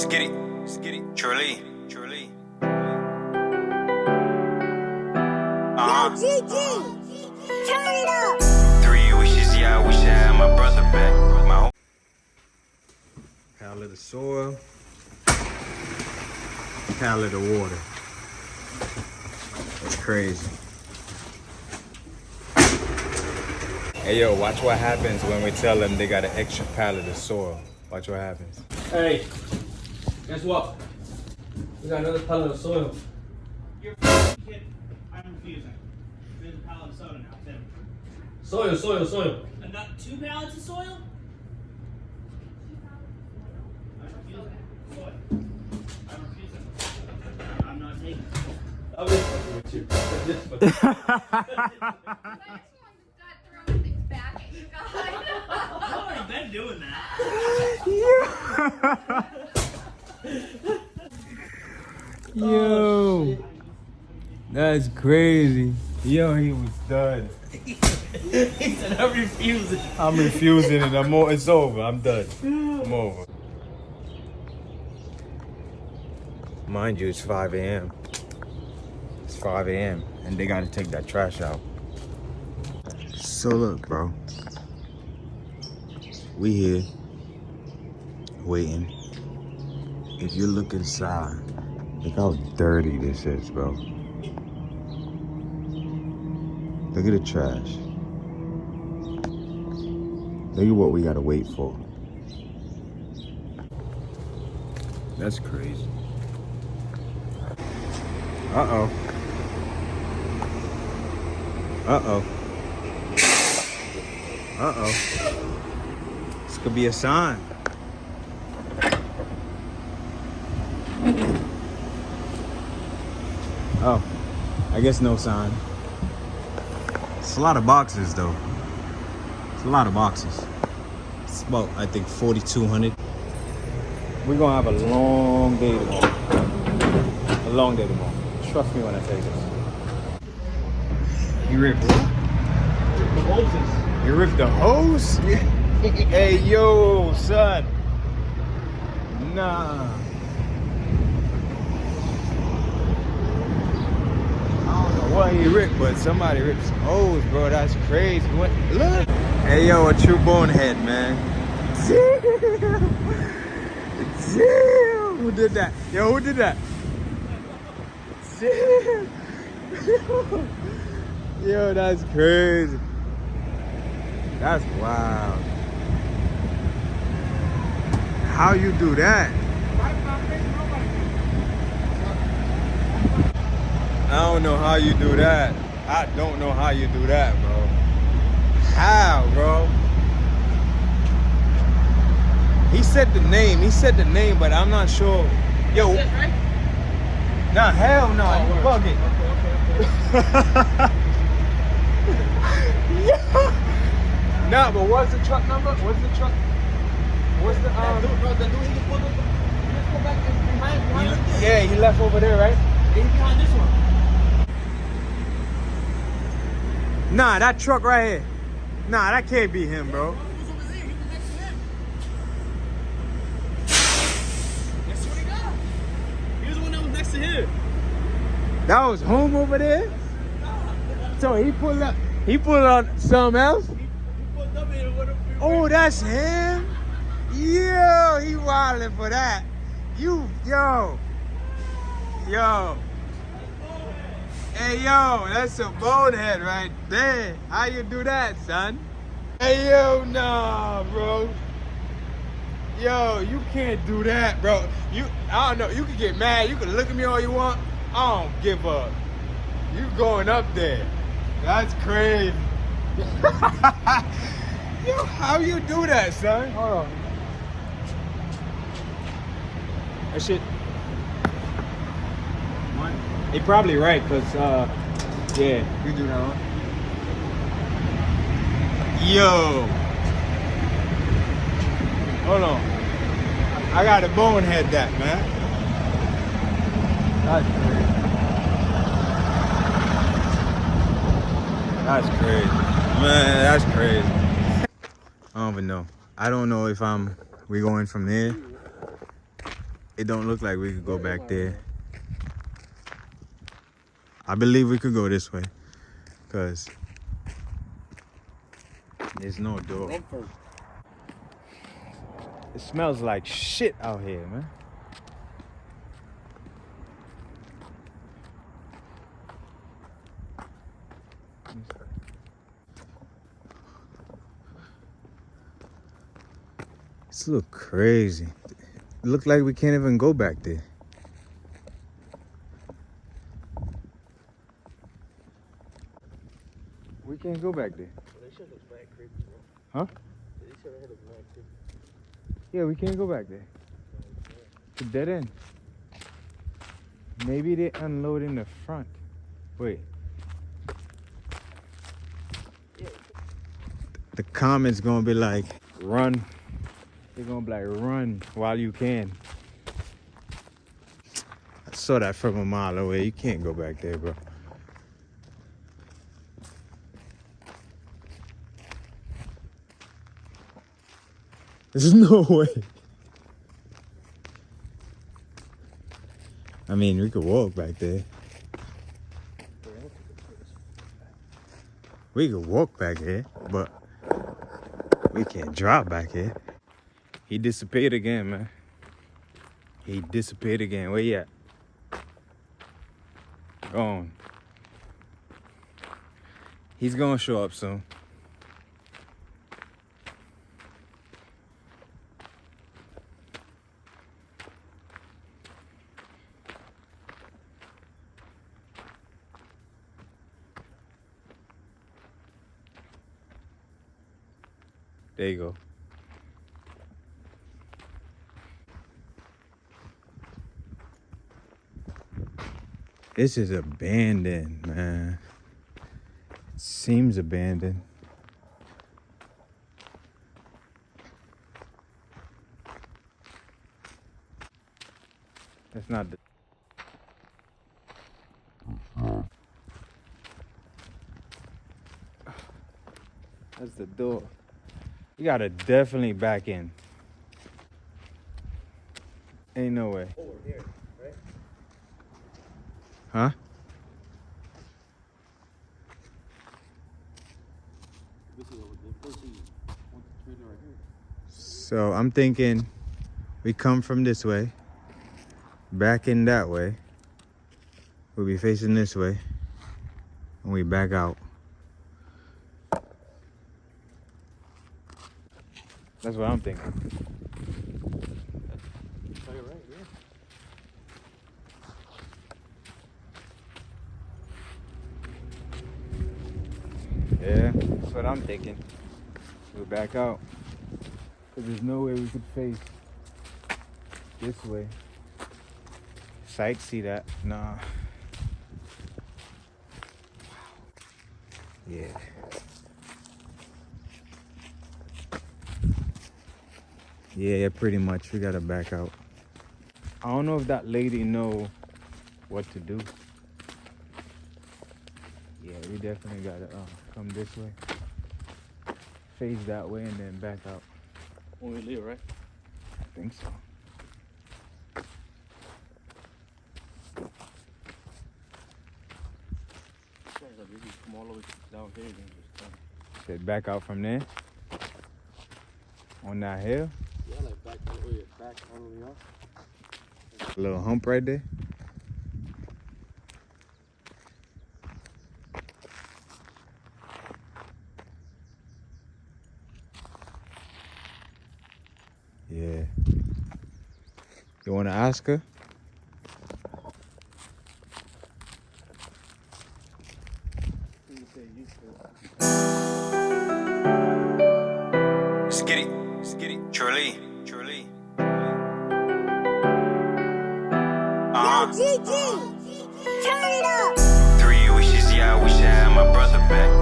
Skitty, Truly. Yo, GG, turn it up. 3 wishes, yeah, I wish I had my brother back. My Pallet of soil, pallet of water. That's crazy. Hey yo, watch what happens when we tell them they got an extra pallet of soil. Watch what happens. Hey, guess what? We got another pallet of soil. You're f***ing kid. I'm refusing. There's a pallet of soda now, Tim. Soil. I've got 2 pallets of soil? I'm refusing. Soil. I'm refusing. I'm not taking it. I'm just fucking with you. Just fucking. I just got throwing things back at you guys. I've already been doing that. Yo, that's crazy. Yo, he was done. He said, I'm refusing. I'm refusing it. It's over. I'm done. I'm over. Mind you, it's 5 a.m. It's 5 a.m. and they gotta take that trash out. So look, bro. We here, waiting. If you look inside, look how dirty this is, bro. Look at the trash. Look at what we gotta wait for. That's crazy. Uh-oh. This could be a sign. Oh, I guess no sign. It's a lot of boxes though. It's a lot of boxes. It's about, I think, 4,200. We're gonna have a long day tomorrow. A long day tomorrow. Trust me when I tell you this. You ripped it. The hoses. You ripped the hose? Hey, yo, son. Nah. I don't know what he ripped, but somebody ripped some hose, bro. That's crazy. What? Look. Hey, yo, a true bonehead, man. Damn. Damn. Who did that? Yo, who did that? Damn. Yo, that's crazy. That's wild. How you do that? I don't know how you do that. I don't know how you do that, bro. How, bro? He said the name, but I'm not sure. Yo. Nah, hell no. You bugging. Nah, but what's the truck number? What's the truck? What's the The dude, he just pulled up. He just pulled back behind this. Yeah, he left over there, right? He's behind this one. Nah, that truck right here. Nah, that can't be him, bro. He was over there. He was next to him. I swear to God. He was the one that was next to him. That was home over there? So he pulled up something else? He pulled up and what? Oh, that's him? Yo, he wildin' for that. Yo. Hey, yo, that's a bonehead right there. How you do that, son? Hey, yo, nah, bro. Yo, you can't do that, bro. I don't know, you can get mad. You can look at me all you want. I don't give up. You going up there. That's crazy. Yo, how you do that, son? Hold on. That shit. He probably right, cause yeah, you do that one. Yo. Hold on. I gotta bonehead that, man. That's crazy. Man, that's crazy. I don't even know. I don't know if we going from there It don't look like we could go back there. I believe we could go this way. Cause there's no door. It smells like shit out here, man. This look crazy. It look like we can't even go back there. We can't go back there. Huh? Yeah, we can't go back there. It's a dead end. Maybe they unload in the front. Wait. The comments gonna be like, run. They're gonna be like, run while you can. I saw that from a mile away. You can't go back there, bro. There's no way. I mean, we could walk back there. We could walk back here, but we can't drive back here. He disappeared again, man. He disappeared again. Where you at? Gone. He's gonna show up soon. There you go. This is abandoned, man. It seems abandoned. That's not the... That's the door. You gotta definitely back in. Ain't no way. Over here, right? Huh? So I'm thinking we come from this way, back in that way. We'll be facing this way, and we back out. That's what I'm thinking. Yeah, that's what I'm thinking. We'll back out. Because there's no way we could face this way. Sight see that? Nah. Yeah. Yeah, pretty much. We gotta back out. I don't know if that lady know what to do. Yeah, we definitely gotta come this way, face that way, and then back out. When we leave, right? I think so. Come all the way down here and just Said back out from there. On that hill. yeah, like back all the way up. A little hump right there. Yeah. You want to ask her? Skitty, skitty, Charlie, Charlie. Yo, GG, turn it up. 3 wishes, yeah, I wish I had my brother back.